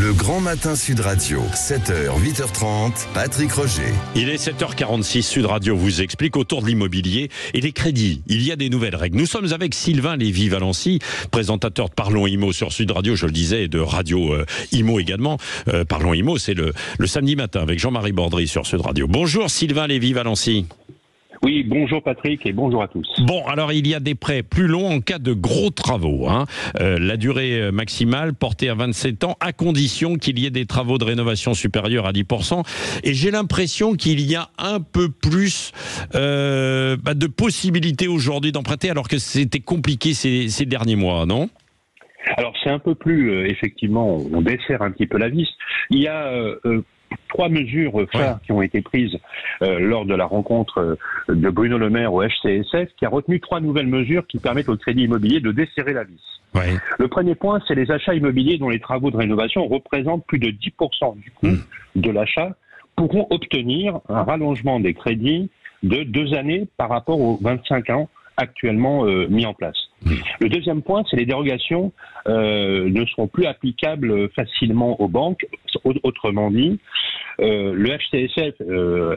Le Grand Matin Sud Radio, 7h, 8h30, Patrick Roger. Il est 7h46, Sud Radio vous explique autour de l'immobilier et les crédits. Il y a des nouvelles règles. Nous sommes avec Sylvain Lévy-Valency, présentateur de Parlons Immo sur Sud Radio, je le disais, et de Radio Immo également. Parlons Immo, c'est le samedi matin avec Jean-Marie Bordry sur Sud Radio. Bonjour Sylvain Lévy-Valency. Oui, bonjour Patrick et bonjour à tous. Bon, alors il y a des prêts plus longs en cas de gros travaux. La durée maximale portée à 27 ans, à condition qu'il y ait des travaux de rénovation supérieurs à 10%. Et j'ai l'impression qu'il y a un peu plus de possibilités aujourd'hui d'emprunter, alors que c'était compliqué ces derniers mois, non ? Alors c'est un peu plus, effectivement, on desserre un petit peu la vis. Il y a... trois mesures phares qui ont été prises lors de la rencontre de Bruno Le Maire au HCSF, qui a retenu 3 nouvelles mesures qui permettent au crédit immobilier de desserrer la vis. Ouais. Le premier point, c'est les achats immobiliers dont les travaux de rénovation représentent plus de 10% du coût de l'achat, pourront obtenir un rallongement des crédits de 2 années par rapport aux 25 ans actuellement mis en place. Le deuxième point, c'est les dérogations ne seront plus applicables facilement aux banques. Autrement dit, le HCSF,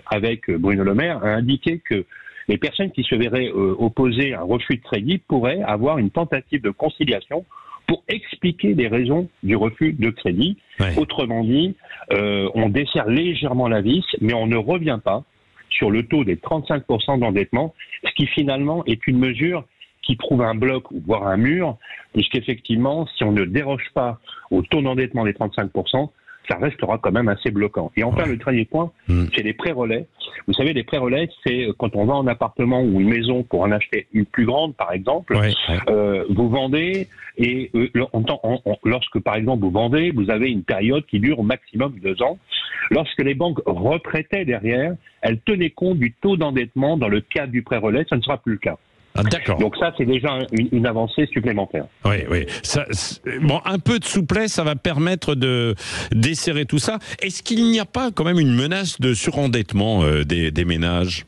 avec Bruno Le Maire, a indiqué que les personnes qui se verraient opposer un refus de crédit pourraient avoir une tentative de conciliation pour expliquer les raisons du refus de crédit. Ouais. Autrement dit, on desserre légèrement la vis, mais on ne revient pas sur le taux des 35% d'endettement, ce qui finalement est une mesure qui trouve un bloc, voire un mur, puisqu'effectivement, si on ne déroge pas au taux d'endettement des 35%, ça restera quand même assez bloquant. Et enfin, le dernier point, c'est les prêts relais. Vous savez, les prêts relais, c'est quand on vend un appartement ou une maison pour en acheter une plus grande, par exemple, vous vendez et lorsque, par exemple, vous vendez, vous avez une période qui dure au maximum 2 ans. Lorsque les banques reprêtaient derrière, elles tenaient compte du taux d'endettement dans le cadre du prêt relais, ça ne sera plus le cas. Ah, d'accord. Donc ça, c'est déjà une avancée supplémentaire. Oui. Bon, un peu de souplesse, ça va permettre de desserrer tout ça. Est-ce qu'il n'y a pas quand même une menace de surendettement des ménages ?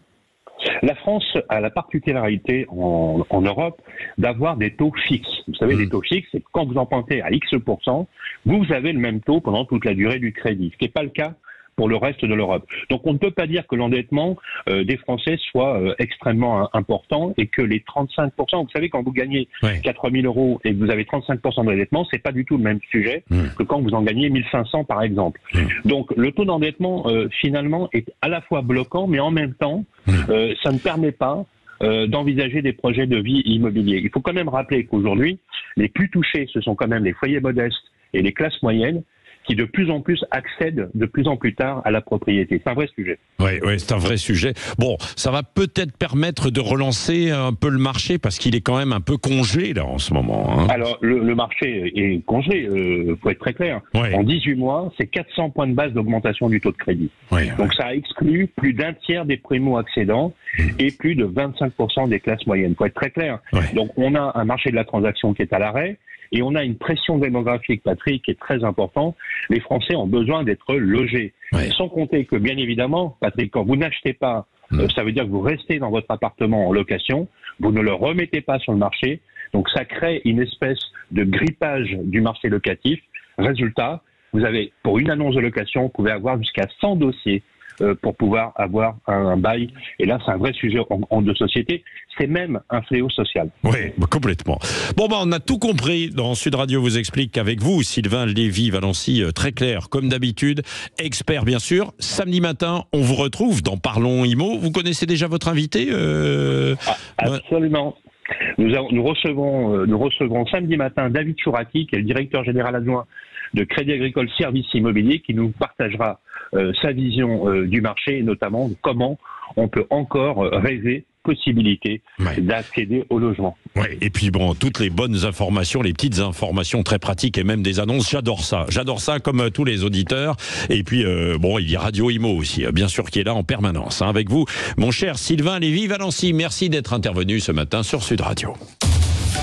La France a la particularité en Europe d'avoir des taux fixes. Vous savez, les taux fixes, c'est que quand vous empruntez à X%, vous avez le même taux pendant toute la durée du crédit, ce qui n'est pas le cas pour le reste de l'Europe. Donc on ne peut pas dire que l'endettement des Français soit extrêmement important et que les 35%, vous savez, quand vous gagnez 4 000 euros et que vous avez 35% d'endettement, c'est pas du tout le même sujet que quand vous en gagnez 1 500 par exemple. Donc le taux d'endettement finalement est à la fois bloquant, mais en même temps, ça ne permet pas d'envisager des projets de vie immobilier. Il faut quand même rappeler qu'aujourd'hui, les plus touchés, ce sont quand même les foyers modestes et les classes moyennes, qui de plus en plus accèdent de plus en plus tard à la propriété. C'est un vrai sujet. Oui, c'est un vrai sujet. Bon, ça va peut-être permettre de relancer un peu le marché, parce qu'il est quand même un peu congelé là en ce moment. Alors, le marché est congelé, faut être très clair. En 18 mois, c'est 400 points de base d'augmentation du taux de crédit. Donc ça exclut plus d'un tiers des primo-accédants et plus de 25% des classes moyennes. Faut être très clair. Donc on a un marché de la transaction qui est à l'arrêt. Et on a une pression démographique, Patrick, qui est très importante. Les Français ont besoin d'être logés. Sans compter que, bien évidemment, Patrick, quand vous n'achetez pas, ça veut dire que vous restez dans votre appartement en location, vous ne le remettez pas sur le marché. Donc ça crée une espèce de grippage du marché locatif. Résultat, vous avez, pour une annonce de location, vous pouvez avoir jusqu'à 100 dossiers pour pouvoir avoir un bail. Et là, c'est un vrai sujet de société. C'est même un fléau social. Oui, complètement. Bon, on a tout compris. Dans Sud Radio vous explique qu'avec vous, Sylvain Lévy-Valency, très clair, comme d'habitude, expert bien sûr. Samedi matin, on vous retrouve dans Parlons Immo. Vous connaissez déjà votre invité Absolument. Nous recevrons samedi matin David Chouraki, qui est le directeur général adjoint de Crédit Agricole Services Immobiliers, qui nous partagera sa vision du marché et notamment comment on peut encore rêver possibilité d'accéder au logement. Et puis toutes les bonnes informations, les petites informations très pratiques et même des annonces, j'adore ça comme tous les auditeurs. Et puis il y a Radio Immo aussi, bien sûr, qui est là en permanence avec vous, mon cher Sylvain Lévy-Valency. Merci d'être intervenu ce matin sur Sud Radio.